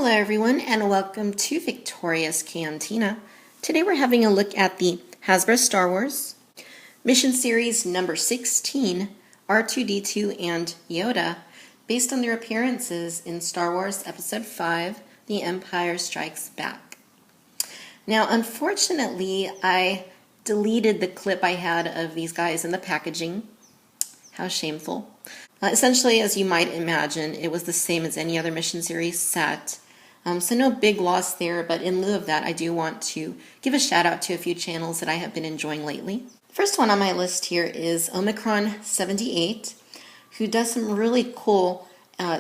Hello everyone and welcome to Victoria's Cantina. Today we're having a look at the Hasbro Star Wars Mission Series number 16, R2-D2 and Yoda, based on their appearances in Star Wars Episode 5, The Empire Strikes Back. Now unfortunately I deleted the clip I had of these guys in the packaging. How shameful. Essentially, as you might imagine, it was the same as any other Mission Series set. So no big loss there, but in lieu of that, I do want to give a shout out to a few channels that I have been enjoying lately. First one on my list here is Omicron78, who does some really cool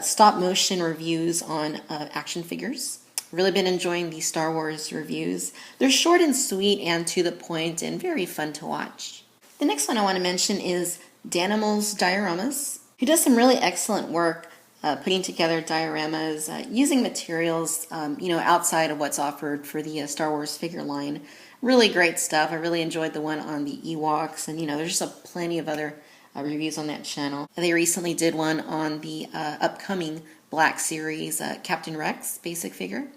stop motion reviews on action figures. Really been enjoying these Star Wars reviews. They're short and sweet and to the point and very fun to watch. The next one I want to mention is DanimalsDioramas, who does some really excellent work putting together dioramas using materials outside of what's offered for the Star Wars figure line. Really great stuff. I really enjoyed the one on the Ewoks, and there's just plenty of other reviews on that channel. They recently did one on the upcoming Black Series Captain Rex basic figure,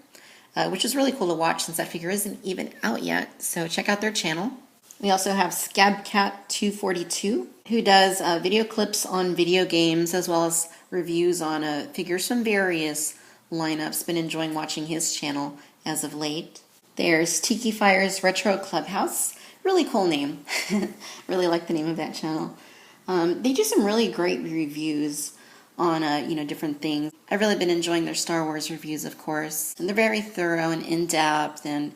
which is really cool to watch since that figure isn't even out yet, so check out their channel. We also have Scabcat242, who does video clips on video games as well as reviews on figures from various lineups. Been enjoying watching his channel as of late. There's Tikifire's Retro Clubhouse. Really cool name. Really like the name of that channel. They do some really great reviews on different things. I've really been enjoying their Star Wars reviews, of course. And they're very thorough and in-depth, and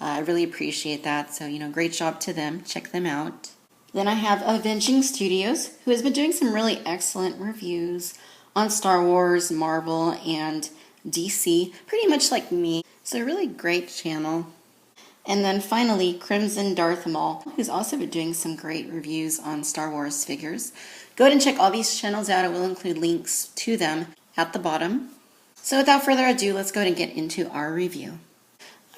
I really appreciate that. So, great job to them. Check them out. Then I have Avenging Studios, who has been doing some really excellent reviews on Star Wars, Marvel, and DC, pretty much like me. So a really great channel. And then finally, Crimson Darth Maul, who's also been doing some great reviews on Star Wars figures. Go ahead and check all these channels out. I will include links to them at the bottom. So without further ado, let's go ahead and get into our review.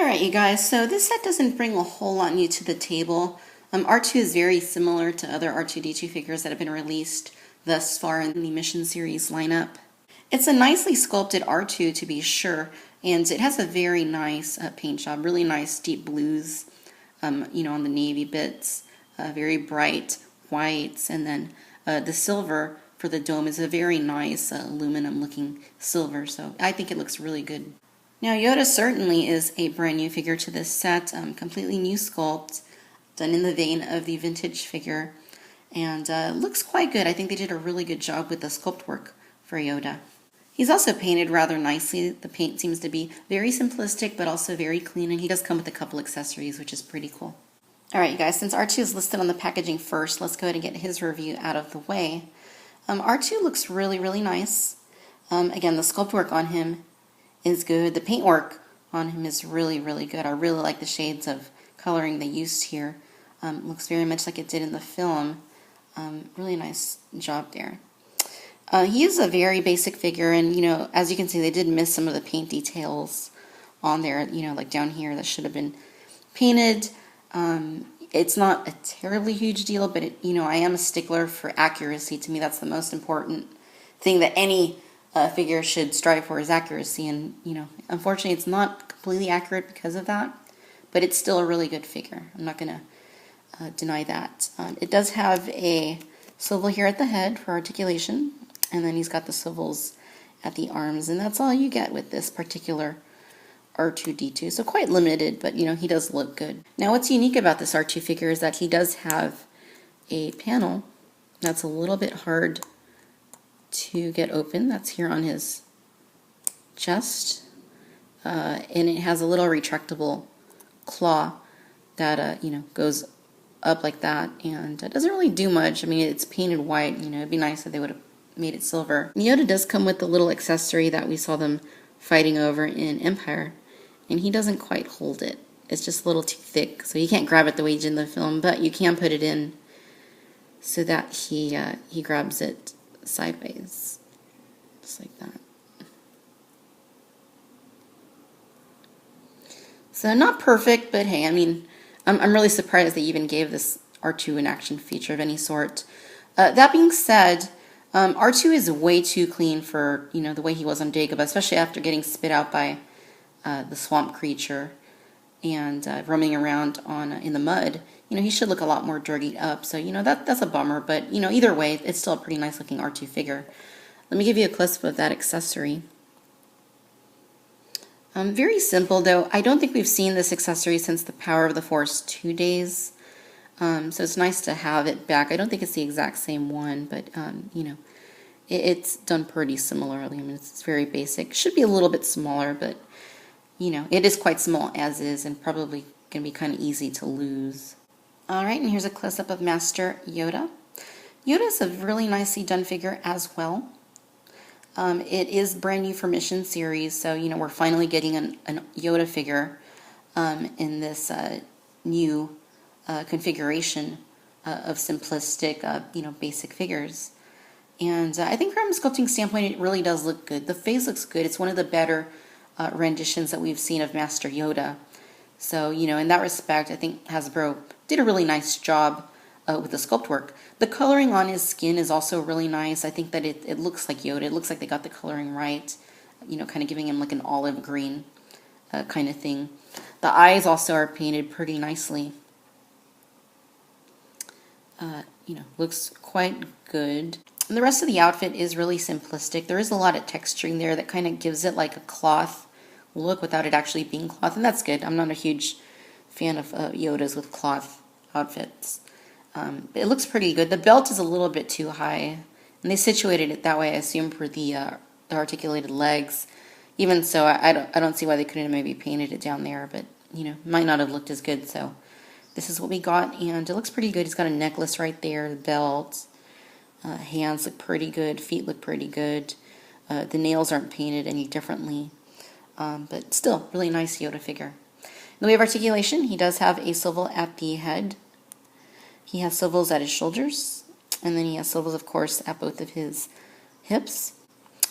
Alright you guys, so this set doesn't bring a whole lot new to the table. R2 is very similar to other R2-D2 figures that have been released thus far in the Mission Series lineup. It's a nicely sculpted R2 to be sure, and it has a very nice paint job, really nice deep blues on the navy bits, very bright whites, and then the silver for the dome is a very nice aluminum looking silver, so I think it looks really good. Now Yoda certainly is a brand new figure to this set, completely new sculpt, done in the vein of the vintage figure, and looks quite good. I think they did a really good job with the sculpt work for Yoda. He's also painted rather nicely. The paint seems to be very simplistic but also very clean, and he does come with a couple accessories, which is pretty cool. Alright you guys, since R2 is listed on the packaging first, let's go ahead and get his review out of the way. R2 looks really, really nice. Again, the sculpt work on him is good. The paint work on him is really, really good. I really like the shades of coloring they used here. Looks very much like it did in the film. Really nice job there. He is a very basic figure, and as you can see, they did miss some of the paint details on there, like down here that should have been painted. It's not a terribly huge deal, but I am a stickler for accuracy. To me, that's the most important thing that any figure should strive for, is accuracy, and unfortunately it's not completely accurate because of that, but it's still a really good figure. I'm not going to deny that. It does have a swivel here at the head for articulation, and then he's got the swivels at the arms, and that's all you get with this particular R2-D2, so quite limited, but he does look good. Now what's unique about this R2 figure is that he does have a panel that's a little bit hard to get open. That's here on his chest, and it has a little retractable claw that goes up like that, and it doesn't really do much. I mean, it's painted white. It'd be nice if they would have made it silver. Yoda does come with the little accessory that we saw them fighting over in Empire, and he doesn't quite hold it. It's just a little too thick, so you can't grab it the way he did in the film, but you can put it in so that he grabs it sideways, just like that. So not perfect, but hey, I mean, I'm really surprised they even gave this R2 an action feature of any sort. That being said, R2 is way too clean for the way he was on Dagobah, especially after getting spit out by the swamp creature and roaming around in the mud, he should look a lot more dirtied up. So, that's a bummer. But, either way, it's still a pretty nice looking R2 figure. Let me give you a close-up of that accessory. Very simple, though. I don't think we've seen this accessory since the Power of the Force 2 days. So it's nice to have it back. I don't think it's the exact same one, but, it's done pretty similarly. I mean, it's very basic. Should be a little bit smaller, but, it is quite small as is and probably going to be kind of easy to lose. All right, and here's a close-up of Master Yoda. Yoda is a really nicely done figure as well. It is brand new for Mission Series, so, we're finally getting an Yoda figure in this new configuration of simplistic, basic figures. And I think from a sculpting standpoint, it really does look good. The face looks good. It's one of the better renditions that we've seen of Master Yoda. So, in that respect, I think Hasbro did a really nice job with the sculpt work. The coloring on his skin is also really nice. I think that it looks like Yoda. It looks like they got the coloring right, kind of giving him like an olive green kind of thing. The eyes also are painted pretty nicely. Looks quite good. And the rest of the outfit is really simplistic. There is a lot of texturing there that kind of gives it like a cloth look without it actually being cloth, and that's good. I'm not a huge fan of Yodas with cloth outfits. It looks pretty good. The belt is a little bit too high, and they situated it that way, I assume, for the articulated legs. Even so, I don't see why they couldn't have maybe painted it down there, but might not have looked as good. So this is what we got, and it looks pretty good. He's got a necklace right there, the belt. Hands look pretty good. Feet look pretty good. The nails aren't painted any differently, but still, really nice Yoda figure. In the way of articulation, he does have a swivel at the head. He has swivels at his shoulders, and then he has swivels, of course, at both of his hips.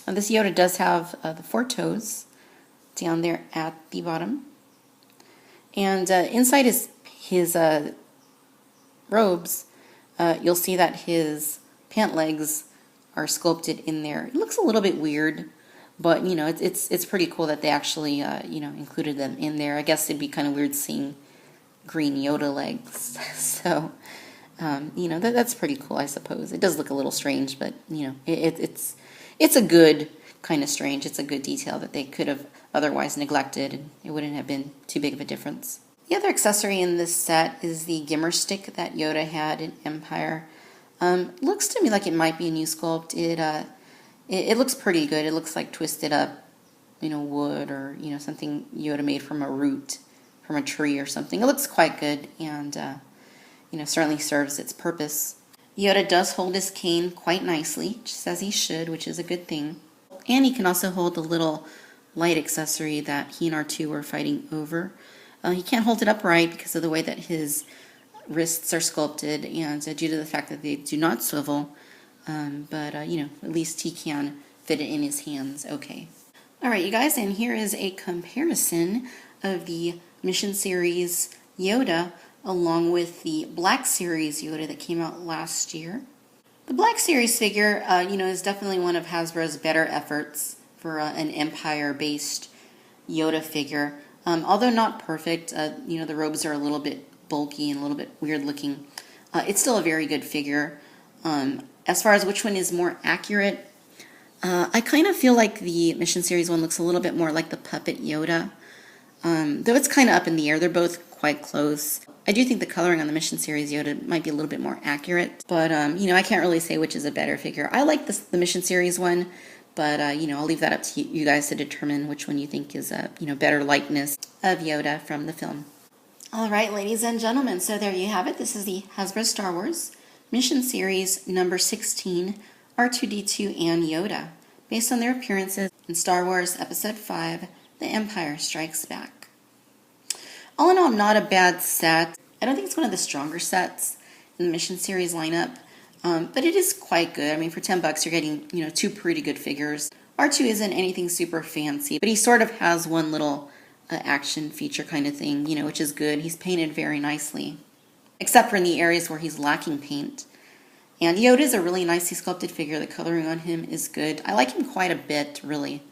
This Yoda does have the 4 toes down there at the bottom. And inside his robes, you'll see that his pant legs are sculpted in there. It looks a little bit weird, but it's pretty cool that they actually included them in there. I guess it'd be kind of weird seeing green Yoda legs. So that's pretty cool, I suppose. It does look a little strange, but it's a good kind of strange. It's a good detail that they could have otherwise neglected, and it wouldn't have been too big of a difference. The other accessory in this set is the Gimmer stick that Yoda had in Empire. Looks to me like it might be a new sculpt. It looks pretty good. It looks like twisted up, wood or something Yoda made from a root, from a tree or something. It looks quite good, and certainly serves its purpose. Yoda does hold his cane quite nicely, just as he should, which is a good thing. And he can also hold the little light accessory that he and R2 were fighting over. He can't hold it upright because of the way that his wrists are sculpted, and due to the fact that they do not swivel, but at least he can fit it in his hands okay. Alright, you guys, and here is a comparison of the Mission Series Yoda along with the Black Series Yoda that came out last year. The Black Series figure, is definitely one of Hasbro's better efforts for an Empire-based Yoda figure. Although not perfect, the robes are a little bit bulky and a little bit weird looking. It's still a very good figure. As far as which one is more accurate, I kind of feel like the Mission Series one looks a little bit more like the puppet Yoda. Though it's kind of up in the air. They're both quite close. I do think the coloring on the Mission Series Yoda might be a little bit more accurate. But, I can't really say which is a better figure. I like the Mission Series one, but, I'll leave that up to you guys to determine which one you think is a, better likeness of Yoda from the film. All right, ladies and gentlemen, so there you have it. This is the Hasbro Star Wars Mission Series number 16, R2-D2 and Yoda, based on their appearances in Star Wars Episode 5, The Empire Strikes Back. All in all, not a bad set. I don't think it's one of the stronger sets in the Mission Series lineup, but it is quite good. I mean, for $10, you're getting, 2 pretty good figures. R2 isn't anything super fancy, but he sort of has one little action feature kind of thing, which is good. He's painted very nicely, except for in the areas where he's lacking paint. And Yoda is a really nicely sculpted figure. The coloring on him is good. I like him quite a bit, really.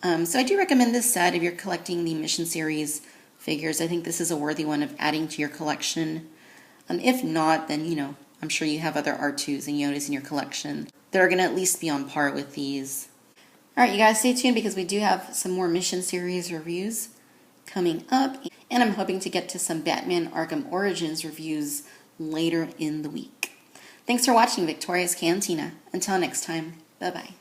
So I do recommend this set if you're collecting the Mission Series figures. I think this is a worthy one of adding to your collection. If not, then, you know, I'm sure you have other R2s and Yodas in your collection that are going to at least be on par with these. Alright, you guys stay tuned because we do have some more Mission Series reviews coming up. And I'm hoping to get to some Batman Arkham Origins reviews later in the week. Thanks for watching Victoria's Cantina. Until next time, bye-bye.